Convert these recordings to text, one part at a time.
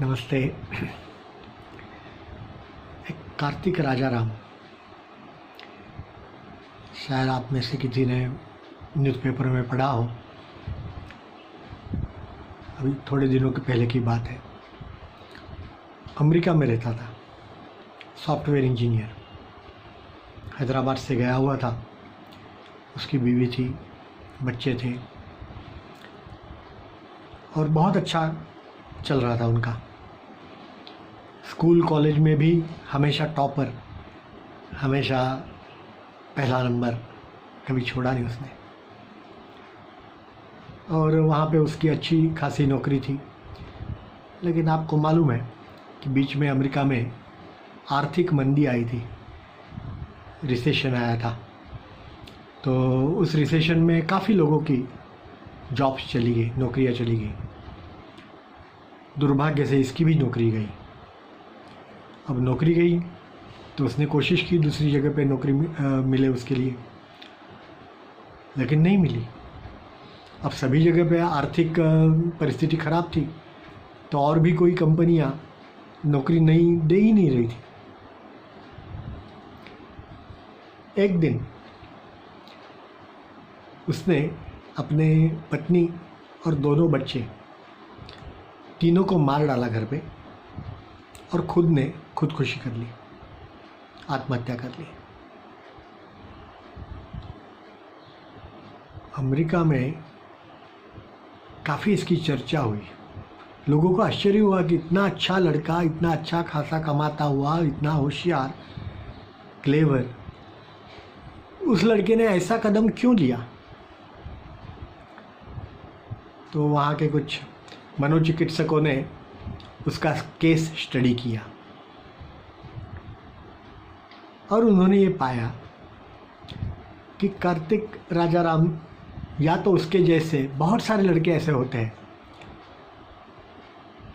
नमस्ते। एक कार्तिक राजाराम, शायद आप में से किसी ने न्यूज़पेपर में पढ़ा हो। अभी थोड़े दिनों के पहले की बात है। अमेरिका में रहता था, सॉफ्टवेयर इंजीनियर। हैदराबाद से गया हुआ था, उसकी बीवी थी, बच्चे थे और बहुत अच्छा चल रहा था उनका। स्कूल कॉलेज में भी हमेशा टॉपर, हमेशा पहला नंबर, कभी छोड़ा नहीं उसने। और वहाँ पे उसकी अच्छी खासी नौकरी थी। लेकिन आपको मालूम है कि बीच में अमेरिका में आर्थिक मंदी आई थी, रिसेशन आया था। तो उस रिसेशन में काफ़ी लोगों की जॉब्स चली गई, नौकरियाँ चली गई। दुर्भाग्य से इसकी भी नौकरी गई। अब नौकरी गई तो उसने कोशिश की दूसरी जगह पे नौकरी मिले उसके लिए, लेकिन नहीं मिली। अब सभी जगह पे आर्थिक परिस्थिति ख़राब थी, तो और भी कोई कंपनियां नौकरी नहीं दे ही नहीं रही थी। एक दिन उसने अपने पत्नी और दोनों बच्चे तीनों को मार डाला घर पे और खुद ने खुदकुशी कर ली, आत्महत्या कर ली। अमेरिका में काफ़ी इसकी चर्चा हुई। लोगों को आश्चर्य हुआ कि इतना अच्छा लड़का, इतना अच्छा खासा कमाता हुआ, इतना होशियार, क्लेवर, उस लड़के ने ऐसा कदम क्यों लिया। तो वहाँ के कुछ मनोचिकित्सकों ने उसका केस स्टडी किया और उन्होंने ये पाया कि कार्तिक राजाराम या तो उसके जैसे बहुत सारे लड़के ऐसे होते हैं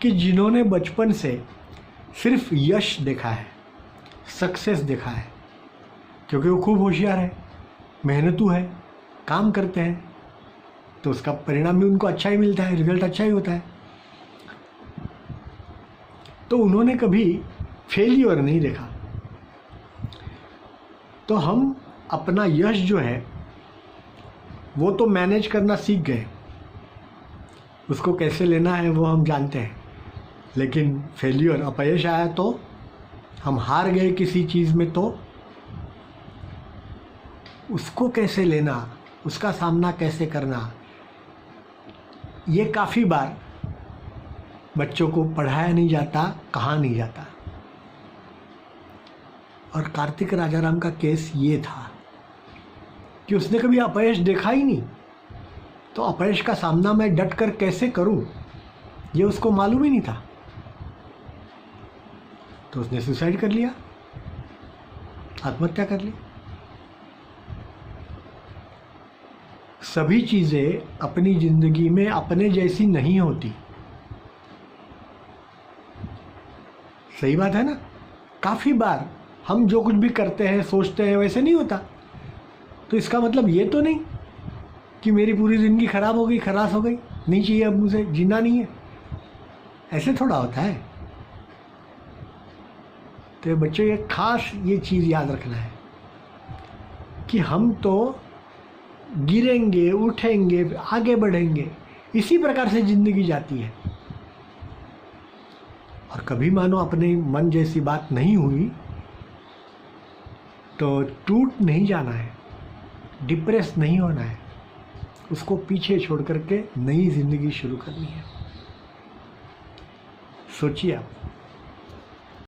कि जिन्होंने बचपन से सिर्फ यश देखा है, सक्सेस देखा है, क्योंकि वो खूब होशियार है, मेहनतू है, काम करते हैं, तो उसका परिणाम भी उनको अच्छा ही मिलता है, रिजल्ट अच्छा ही होता है। तो उन्होंने कभी फेलियर नहीं देखा। तो हम अपना यश जो है वो तो मैनेज करना सीख गए, उसको कैसे लेना है वो हम जानते हैं। लेकिन फेलियर, अपयश आया तो, हम हार गए किसी चीज़ में, तो उसको कैसे लेना, उसका सामना कैसे करना, ये काफ़ी बार बच्चों को पढ़ाया नहीं जाता, कहा नहीं जाता। और कार्तिक राजाराम का केस ये था कि उसने कभी अपयश देखा ही नहीं, तो अपयश का सामना मैं डट कर कैसे करूं, ये उसको मालूम ही नहीं था। तो उसने सुसाइड कर लिया, आत्महत्या कर ली। सभी चीज़ें अपनी ज़िंदगी में अपने जैसी नहीं होती। सही बात है ना। काफ़ी बार हम जो कुछ भी करते हैं, सोचते हैं, वैसे नहीं होता। तो इसका मतलब ये तो नहीं कि मेरी पूरी ज़िंदगी ख़राब हो गई, खलास हो गई, नहीं चाहिए, अब मुझे जीना नहीं है। ऐसे थोड़ा होता है। तो बच्चों ये खास ये चीज़ याद रखना है कि हम तो गिरेंगे, उठेंगे, आगे बढ़ेंगे, इसी प्रकार से ज़िंदगी जाती है। और कभी मानो अपने मन जैसी बात नहीं हुई तो टूट नहीं जाना है, डिप्रेस नहीं होना है, उसको पीछे छोड़ करके नई ज़िंदगी शुरू करनी है। सोचिए आप।